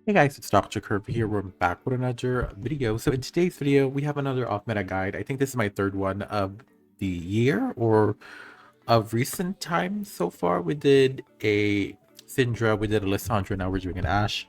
Hey guys, it's Dr. Curve here. We're back with another video. So in today's video, we have another off-meta guide. I think this is my third one of the year or of recent times so far. We did a Syndra, we did a Lissandra, now we're doing an Ashe.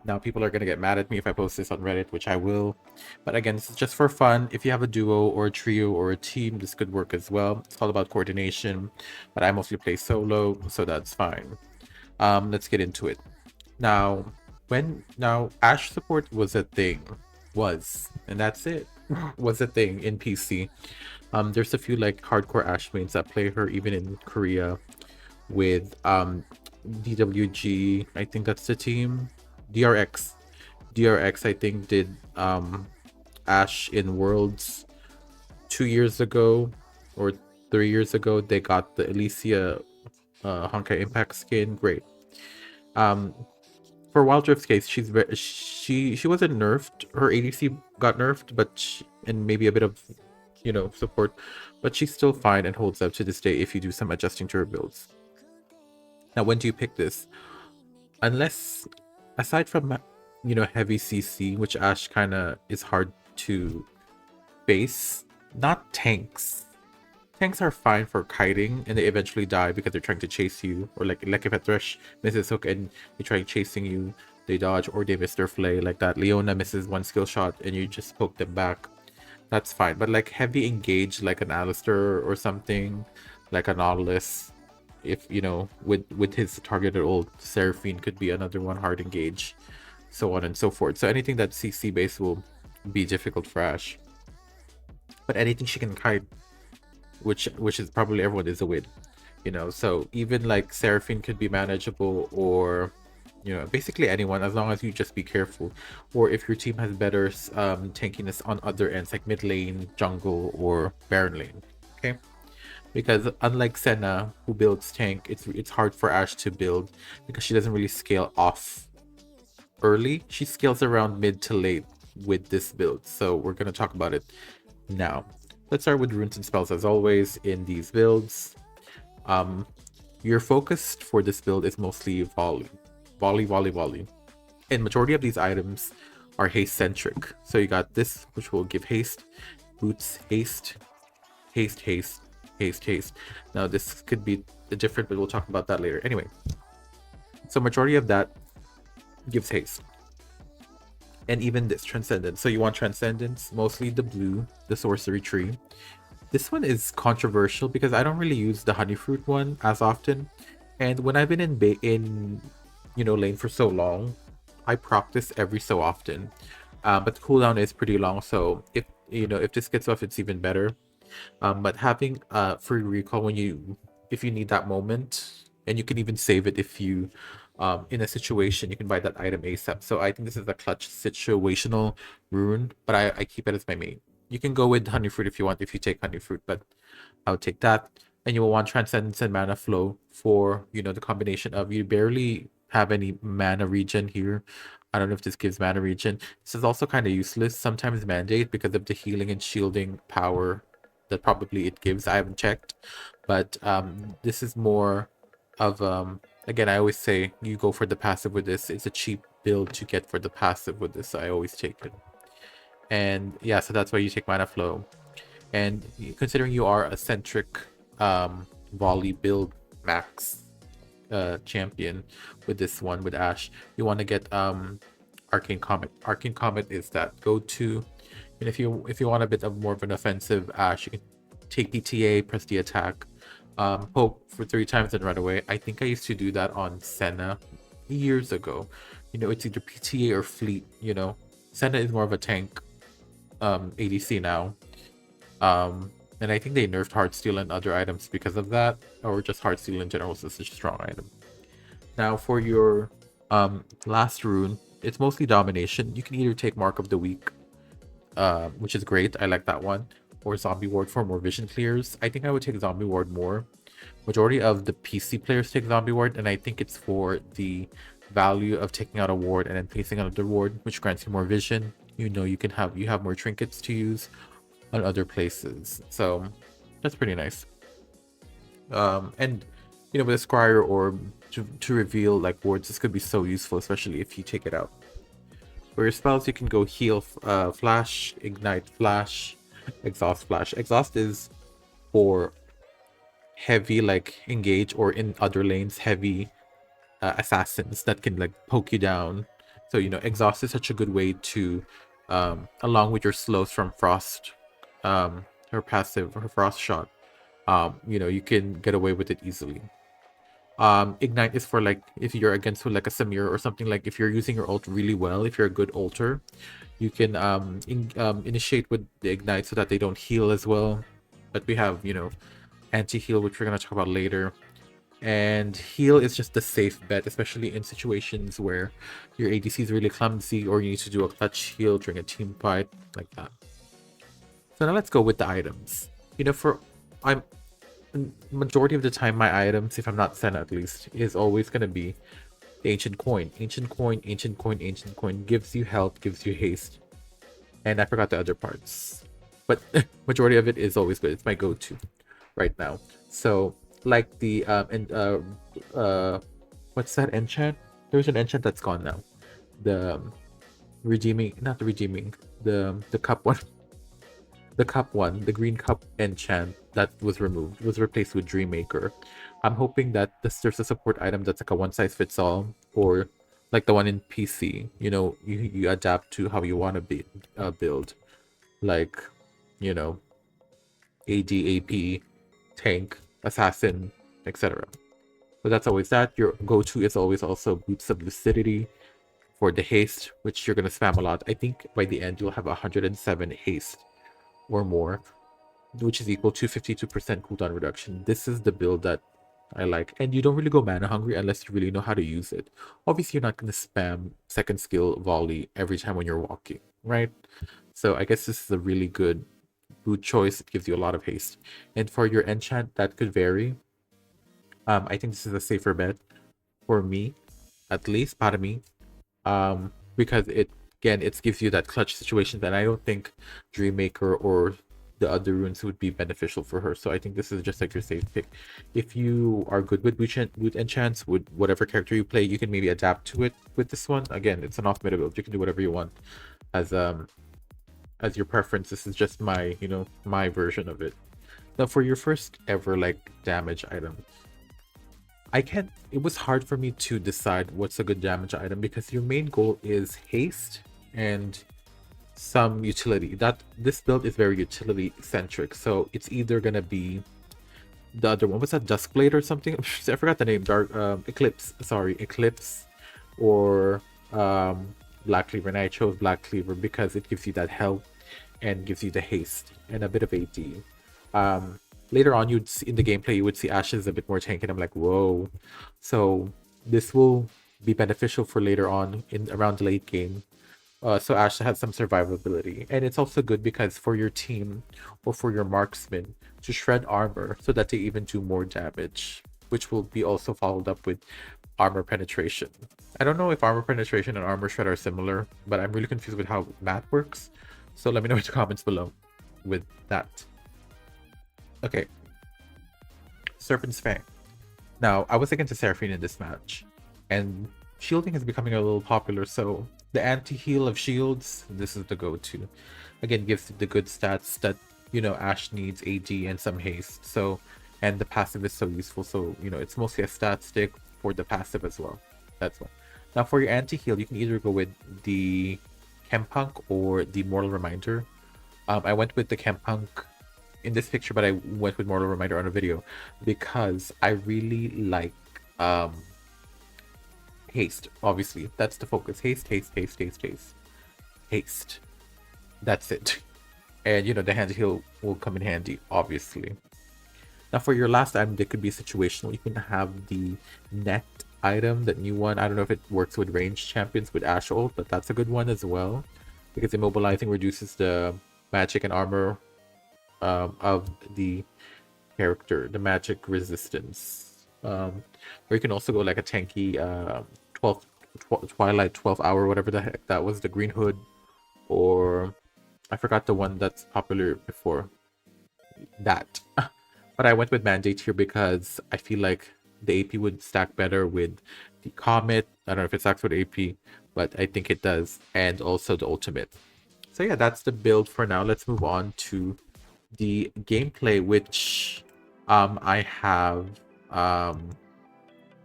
Now people are going to get mad at me if I post this on Reddit, which I will. But again, this is just for fun. If you have a duo or a trio or a team, this could work as well. It's all about coordination, but I mostly play solo, so that's fine. Let's get into it. Now, now Ash support was a thing, and that's it, was a thing in PC. There's a few like hardcore Ash mains that play her even in Korea with DWG. I think that's the team. DRX, DRX. I think did Ash in Worlds 2 years ago or 3 years ago. They got the Elysia Honkai Impact skin. Great. Um, for Wild Rift's case, she wasn't nerfed. Her ADC got nerfed, but and maybe a bit of support, but she's still fine and holds up to this day if you do some adjusting to her builds. Now, when do you pick this? Unless, aside from heavy CC, which Ashe kind of is hard to base, not tanks. Tanks are fine for kiting, and they eventually die because they're trying to chase you. Or like if a Thresh misses hook and they try chasing you, they dodge, or they miss their flay like that. Leona misses one skill shot and you just poke them back. That's fine. But like heavy engage, like an Alistair or something, like a Nautilus, if with his targeted ult, Seraphine could be another one, hard engage, so on and so forth. So anything that's CC based will be difficult for Ashe. But anything she can kite, which is probably everyone, is a win. So even like Seraphine could be manageable, or basically anyone, as long as you just be careful, or if your team has better tankiness on other ends like mid lane, jungle, or baron lane. Okay, because unlike Senna, who builds tank, it's hard for Ashe to build because she doesn't really scale off early. She scales around mid to late with this build, so we're going to talk about it now. Let's start with runes and spells as always in these builds. Your focus for this build is mostly volley. Volley, volley, volley. And majority of these items are haste centric. So you got this, which will give haste, boots, haste, haste, haste, haste, haste. Now this could be different, but we'll talk about that later. Anyway, so majority of that gives haste. And even this, Transcendence. So you want Transcendence, mostly the blue, the sorcery tree. This one is controversial because I don't really use the honey fruit one as often. And when I've been in lane for so long, I practice every so often. But the cooldown is pretty long, so if this gets off, it's even better. But having free recall if you need that moment, and you can even save it if you in a situation you can buy that item ASAP. So I think this is a clutch situational rune, but I keep it as my main. You can go with honey fruit if you want, if you take honey fruit, but I would take that. And you will want transcendence and mana flow for the combination of, you barely have any mana regen here. I don't know if this gives mana regen. This is also kind of useless. Sometimes mandate because of the healing and shielding power that probably it gives. I haven't checked, but this is more of again, I always say you go for the passive with this. It's a cheap build to get for the passive with this. So I always take it. And yeah, so that's why you take mana flow. And considering you are a centric volley build max champion with this one, with Ashe, you want to get Arcane Comet. Arcane Comet is that go-to. And if you want a bit of more of an offensive Ashe, you can take PTA, press the attack, poke for 3 times and run away. I think I used to do that on Senna years ago. It's either PTA or Fleet. Senna is more of a tank ADC now. And I think they nerfed Heartsteel and other items because of that, or just Heartsteel in general is such a strong item. Now for your last rune, it's mostly domination. You can either take Mark of the Week, which is great. I like that one. Or Zombie Ward for more vision clears. I think I would take Zombie Ward more. Majority of the PC players take Zombie Ward, and I think it's for the value of taking out a ward and then placing another ward, which grants you more vision. You have more trinkets to use on other places. So that's pretty nice. And with a Scryer or to reveal like wards, this could be so useful, especially if you take it out. For your spells, you can go heal, flash, ignite, flash, exhaust, flash. Exhaust is for heavy, like engage, or in other lanes, heavy assassins that can like poke you down. So exhaust is such a good way to, along with your slows from frost, her passive, her frost shot. You can get away with it easily. Ignite is for like if you're against like a Samir or something, like if you're using your ult really well, if you're a good ulter, you can initiate with the ignite so that they don't heal as well. But we have anti-heal, which we're gonna talk about later. And heal is just the safe bet, especially in situations where your ADC is really clumsy or you need to do a clutch heal during a team fight, like that. So now let's go with the items. For I'm majority of the time my items, if I'm not Senna at least, is always gonna be the ancient coin. Ancient coin, ancient coin, ancient coin gives you health, gives you haste. And I forgot the other parts. But majority of it is always good. It's my go-to right now. So like the what's that enchant? There's an enchant that's gone now. The redeeming, not the redeeming, the cup one. The cup one, the green cup enchant that was removed was replaced with Dreammaker. I'm hoping that there's a support item that's like a one size fits all, or like the one in PC. You adapt to how you want to be build, like you know AD, AP, tank, assassin, etc. So that's always that. Your go-to is always also Boots of Lucidity for the haste, which you're gonna spam a lot. I think by the end you'll have 107 haste or more, which is equal to 52% cooldown reduction. This is the build that I like. And you don't really go mana hungry unless you really know how to use it. Obviously, you're not going to spam second skill volley every time when you're walking, right? So I guess this is a really good boot choice. It gives you a lot of haste. And for your enchant, that could vary. I think this is a safer bet for me, at least, para me. Because it gives you that clutch situation that I don't think Dreammaker or the other runes would be beneficial for her. So I think this is just like your safe pick. If you are good with boot enchants, with whatever character you play, you can maybe adapt to it with this one. Again, it's an off meta build. You can do whatever you want as your preference. This is just my my version of it. Now for your first ever like damage item, it was hard for me to decide what's a good damage item because your main goal is haste and some utility. That this build is very utility centric, so it's either gonna be the other one. What's that, Duskblade or something? I forgot the name. Eclipse. Sorry, Eclipse, or Black Cleaver. And I chose Black Cleaver because it gives you that health and gives you the haste and a bit of AD. Later on, you'd see in the gameplay, you would see Ashe is a bit more tanky, and I'm like, whoa. So this will be beneficial for later on in around the late game. So Ashe has some survivability, and it's also good because for your team or for your marksman to shred armor so that they even do more damage, which will be also followed up with armor penetration. I don't know if armor penetration and armor shred are similar, but I'm really confused with how math works. So let me know in the comments below with that. Okay, Serpent's Fang. Now, I was against Seraphine in this match, and shielding is becoming a little popular, so the anti-heal of shields, this is the go-to. Again, gives the good stats that, Ashe needs AD and some haste, so, and the passive is so useful, so, it's mostly a stat stick for the passive as well. That's one. Now, for your anti-heal, you can either go with the Chempunk or the Mortal Reminder. I went with the Chempunk in this picture, but I went with Mortal Reminder on a video because I really like haste. Obviously, that's the focus. Haste, haste, haste, haste, haste, haste. That's it. And the hand heal will come in handy, obviously. Now for your last item, there could be a situation where you can have the net item, that new one. I don't know if it works with ranged champions with Ashe ult, but that's a good one as well because immobilizing reduces the magic and armor of the character, the magic resistance. Or you can also go like a tanky 12 Twilight 12 hour, whatever the heck that was, the green hood, or I forgot the one that's popular before that. But I went with Mandate here because I feel like the AP would stack better with the Comet. I don't know if it stacks with AP, but I think it does, and also the ultimate. So yeah, that's the build for now. Let's move on to the gameplay, which I have. Um,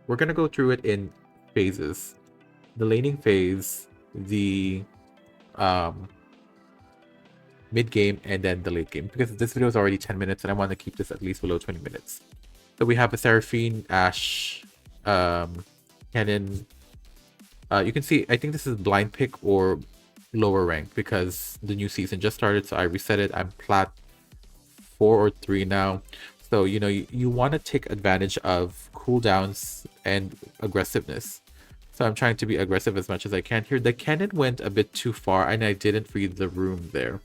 we're gonna go through it in phases. The laning phase, the um, mid game, and then the late game. Because this video is already 10 minutes, and I want to keep this at least below 20 minutes. So we have a Seraphine, Ashe, Kennen. You can see, I think this is blind pick or lower rank because the new season just started. So I reset it. I'm plat 4 or 3 now. So, you want to take advantage of cooldowns and aggressiveness. So I'm trying to be aggressive as much as I can here. The cannon went a bit too far and I didn't read the room there.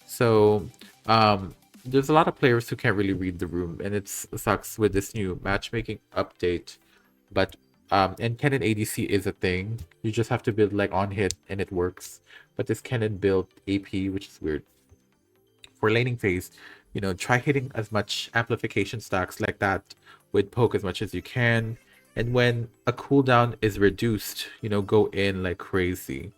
So there's a lot of players who can't really read the room, and it sucks with this new matchmaking update. But and cannon ADC is a thing. You just have to build like on hit and it works. But this cannon built AP, which is weird. For laning phase, try hitting as much amplification stacks like that with poke as much as you can. And when a cooldown is reduced, go in like crazy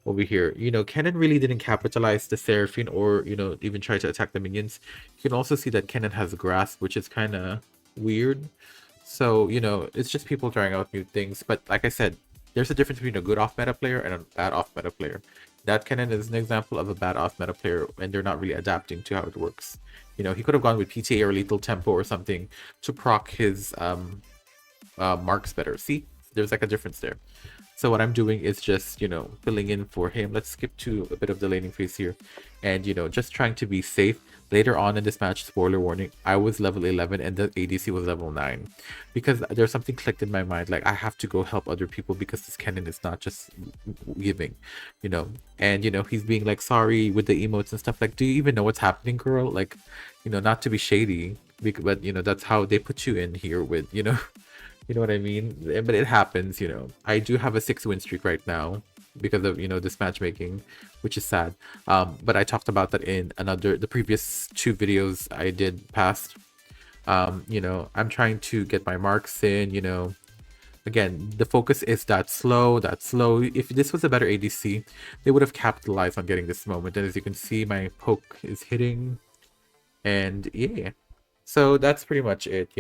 over here. Kennen really didn't capitalize the Seraphine or, even try to attack the minions. You can also see that Kennen has grasp, which is kind of weird. So, it's just people trying out new things. But like I said, there's a difference between a good off-meta player and a bad off-meta player. That Kennen is an example of a bad off-meta player, and they're not really adapting to how it works. He could have gone with PTA or Lethal Tempo or something to proc his marks better. See, there's like a difference there. So what I'm doing is just, filling in for him. Let's skip to a bit of the laning phase here. And, just trying to be safe. Later on in this match, spoiler warning, I was level 11 and the ADC was level 9. Because there's something clicked in my mind, like I have to go help other people because this cannon is not just giving, And, he's being like, sorry with the emotes and stuff. Like, do you even know what's happening, girl? Like, not to be shady, but, that's how they put you in here with, You know what I mean? But it happens, I do have a 6-win streak right now because of, this matchmaking, which is sad. But I talked about that in the previous 2 videos I did past. I'm trying to get my marks in, Again, the focus is that slow. If this was a better ADC, they would have capitalized on getting this moment. And as you can see, my poke is hitting. And yeah. So that's pretty much it,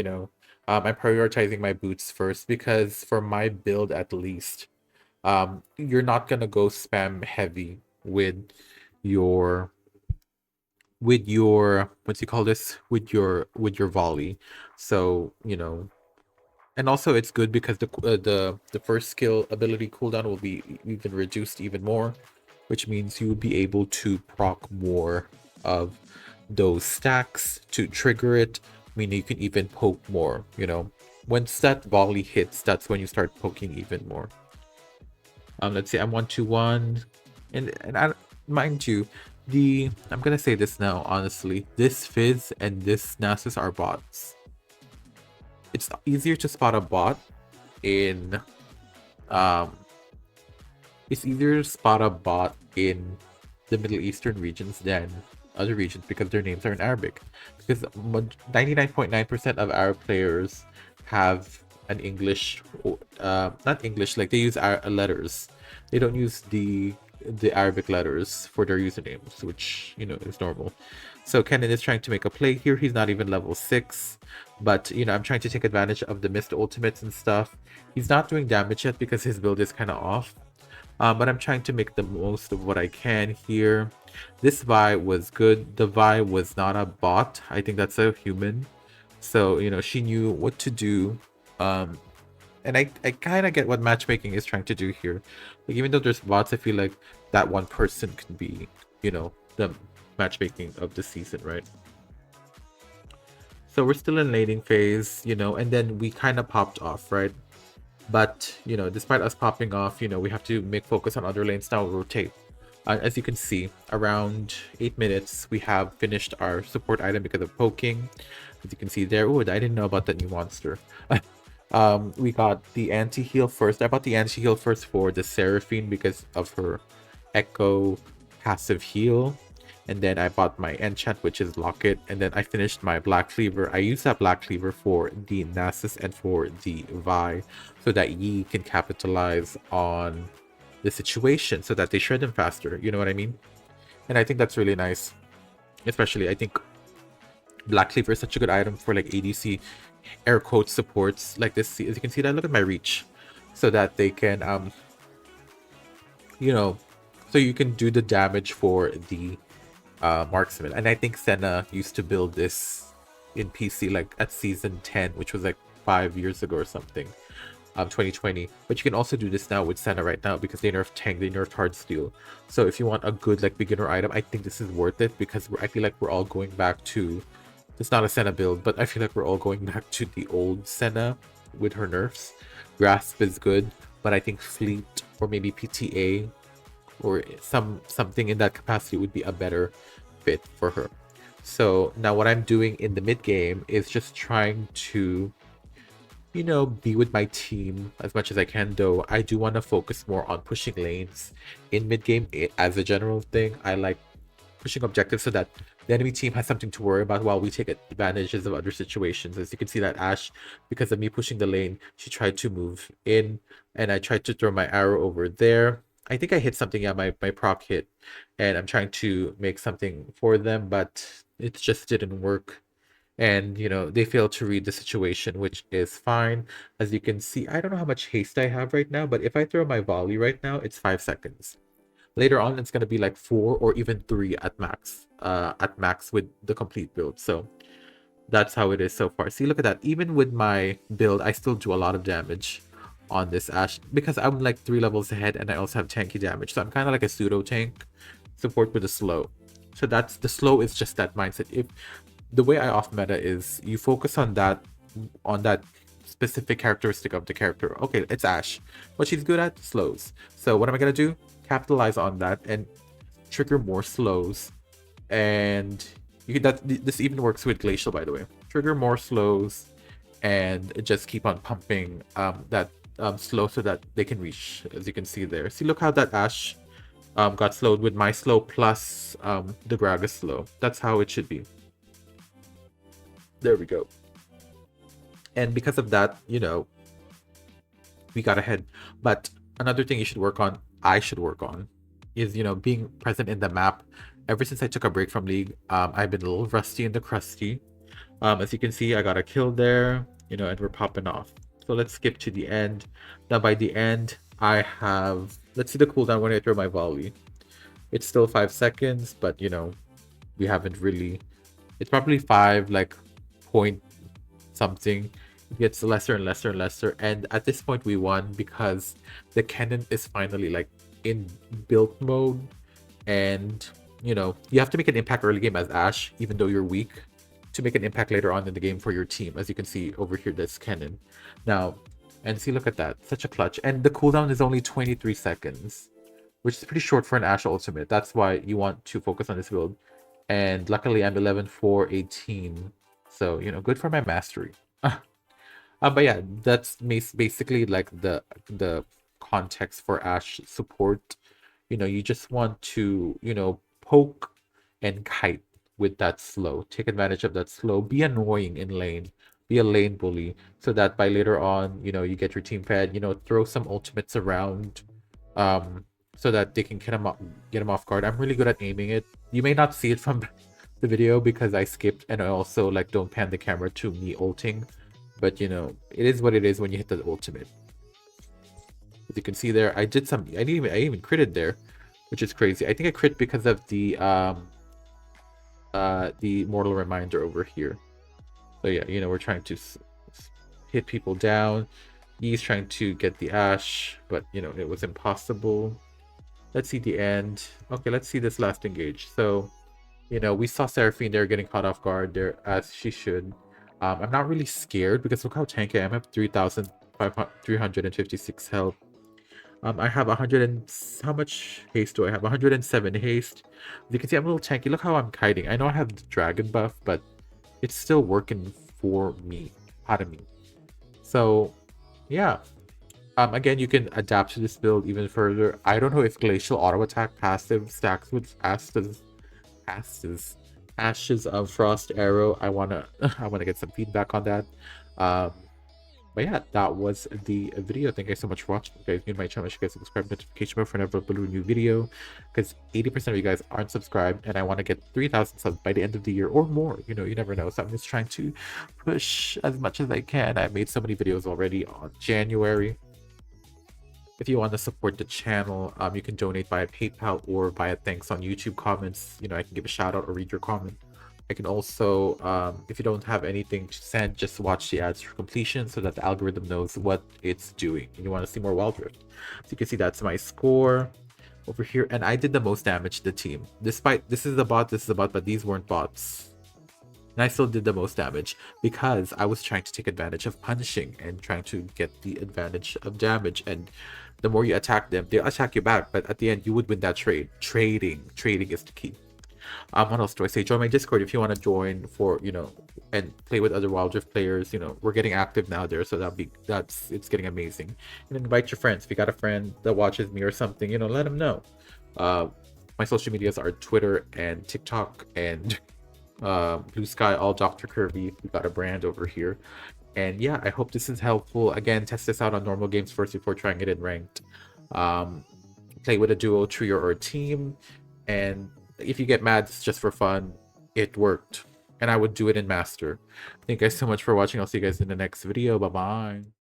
I'm prioritizing my boots first because for my build at least, you're not gonna go spam heavy your with your what's you call this with your volley. So and also it's good because the first skill ability cooldown will be even reduced even more, which means you will be able to proc more of those stacks to trigger it. Meaning you can even poke more, Once that volley hits, that's when you start poking even more. Let's say I'm 1-2-1. And mind you, I'm gonna say this now, honestly. This Fizz and this Nasus are bots. It's easier to spot a bot in in the Middle Eastern regions than other regions because their names are in Arabic. Because 99.9% of Arab players have an English, not English, like they use letters. They don't use the Arabic letters for their usernames, which is normal. So Kennen is trying to make a play here. He's not even level 6, but I'm trying to take advantage of the missed ultimates and stuff. He's not doing damage yet because his build is kind of off. But I'm trying to make the most of what I can here. This Vi was good. The Vi was not a bot. I think that's a human. So, she knew what to do. And I kind of get what matchmaking is trying to do here. Like, even though there's bots, I feel like that one person can be, the matchmaking of the season, right? So we're still in laning phase, and then we kind of popped off, right? But, despite us popping off, we have to make focus on other lanes now, rotate. As you can see, around 8 minutes, we have finished our support item because of poking. As you can see there, oh, I didn't know about that new monster. We got the anti-heal first. I bought the anti-heal first for the Seraphine because of her Echo passive heal. And then I bought my enchant, which is Locket. And then I finished my Black Cleaver. I used that Black Cleaver for the Nasus and for the Vi, so that Yi can capitalize on the situation so that they shred them faster. You know what I mean? And I think that's really nice. Especially, I think Black Cleaver is such a good item for like ADC air quote supports like this. As you can see that, look at my reach. So that they can you know, so you can do the damage for the marksman. And I think Senna used to build this in PC like at season 10, which was like 5 years ago or something. 2020. But you can also do this now with Senna right now because they nerfed Tank, they nerfed Hardsteel. So if you want a good like beginner item, I think this is worth it because I feel like we're all going back to, it's not a Senna build, but I feel like we're all going back to the old Senna with her nerfs. Grasp is good, but I think Fleet or maybe PTA or something in that capacity would be a better fit for her. So now what I'm doing in the mid game is just trying to, you know, be with my team as much as I can, though I do want to focus more on pushing lanes in mid game as a general thing. I like pushing objectives so that the enemy team has something to worry about while we take advantages of other situations. As you can see that Ashe, because of me pushing the lane, she tried to move in and I tried to throw my arrow over there. I think I hit something, yeah, my proc hit, and I'm trying to make something for them, but it just didn't work. And, you know, they failed to read the situation, which is fine. As you can see, I don't know how much haste I have right now, but if I throw my volley right now, it's 5 seconds. Later on, it's going to be like 4 or even 3 at max with the complete build. So that's how it is so far. See, look at that. Even with my build, I still do a lot of damage on this Ashe because I'm like 3 levels ahead and I also have tanky damage. So I'm kind of like a pseudo tank support with a slow. So that's the slow is just that mindset. If the way I off meta is you focus on that specific characteristic of the character. Okay, it's Ashe. What she's good at, slows. So what am I gonna do? Capitalize on that and trigger more slows. And this even works with Glacial, by the way. Trigger more slows and just keep on pumping that slow so that they can reach, as you can see there. See, look how that Ashe got slowed with my slow plus the Gragas slow. That's how it should be. There we go. And because of that, you know, we got ahead. But another thing you should work on, I should work on, is, you know, being present in the map. Ever since I took a break from League, I've been a little rusty in the crusty. As you can see, I got a kill there, you know, and we're popping off. So let's skip to the end. Now by the end, I have, let's see the cooldown when I throw my volley. It's still 5 seconds, but you know, we haven't really, it's probably 5, like, point something. It gets lesser and lesser and lesser, and at this point we won because the cannon is finally like in build mode. And you know, you have to make an impact early game as Ashe, even though you're weak, to make an impact later on in the game for your team. As you can see over here, this cannon now, and see, look at that, such a clutch. And the cooldown is only 23 seconds, which is pretty short for an Ashe ultimate. That's why you want to focus on this build. And luckily I'm 11-4-18, so you know, good for my mastery. But yeah, that's basically like the context for Ashe support. You know, you just want to, you know, poke and kite with that slow. Take advantage of that slow. Be annoying in lane. Be a lane bully so that by later on, you know, you get your team fed. You know, throw some ultimates around, so that they can get him off guard. I'm really good at aiming it. You may not see it from the video because I skipped, and I also like don't pan the camera to me ulting. But you know, it is what it is when you hit the ultimate. As you can see there, I even critted there, which is crazy. I think I crit because of the mortal reminder over here. So yeah, you know, we're trying to hit people down. He's trying to get the Ashe, but you know, it was impossible. Let's see the end. Okay, let's see this last engage. So, you know, we saw Seraphine there getting caught off guard there, as she should. I'm not really scared because look how tanky I am. I have 3,356 health. I have 100 and how much haste do I have? 107 haste. As you can see, I'm a little tanky. Look how I'm kiting. I know I have the dragon buff, but it's still working for me, out of me. So, yeah. Again, you can adapt to this build even further. I don't know if Glacial Auto Attack passive stacks with Ashes of Frost Arrow. I wanna I wanna get some feedback on that. Um, But yeah, that was the video. Thank you guys so much for watching. If you guys new to my channel, make sure you guys subscribe, notification bell for whenever I upload a new video, because 80% of you guys aren't subscribed, and I want to get 3,000 subs by the end of the year or more. You know, you never know. So I'm just trying to push as much as I can. I made so many videos already on January. If you want to support the channel, you can donate via PayPal or via thanks on YouTube comments. You know, I can give a shout out or read your comment. I can also, if you don't have anything to send, just watch the ads for completion so that the algorithm knows what it's doing. And you want to see more Wild Rift. So you can see that's my score over here. And I did the most damage to the team. Despite, this is a bot, but these weren't bots. And I still did the most damage because I was trying to take advantage of punishing and trying to get the advantage of damage. And the more you attack them, they'll attack you back. But at the end, you would win that trade. Trading is the key. What else do I say? Join my Discord if you want to join for, you know, and play with other Wild Rift players. You know, we're getting active now there, so it's getting amazing. And invite your friends. If you got a friend that watches me or something, you know, let them know. My social medias are Twitter and TikTok and Blue Sky, all Dr. Kirby. We got a brand over here. And yeah, I hope this is helpful. Again, test this out on normal games first before trying it in ranked. Play with a duo, trio, or a team. And if you get mad, it's just for fun. It worked. And I would do it in Master. Thank you guys so much for watching. I'll see you guys in the next video. Bye-bye.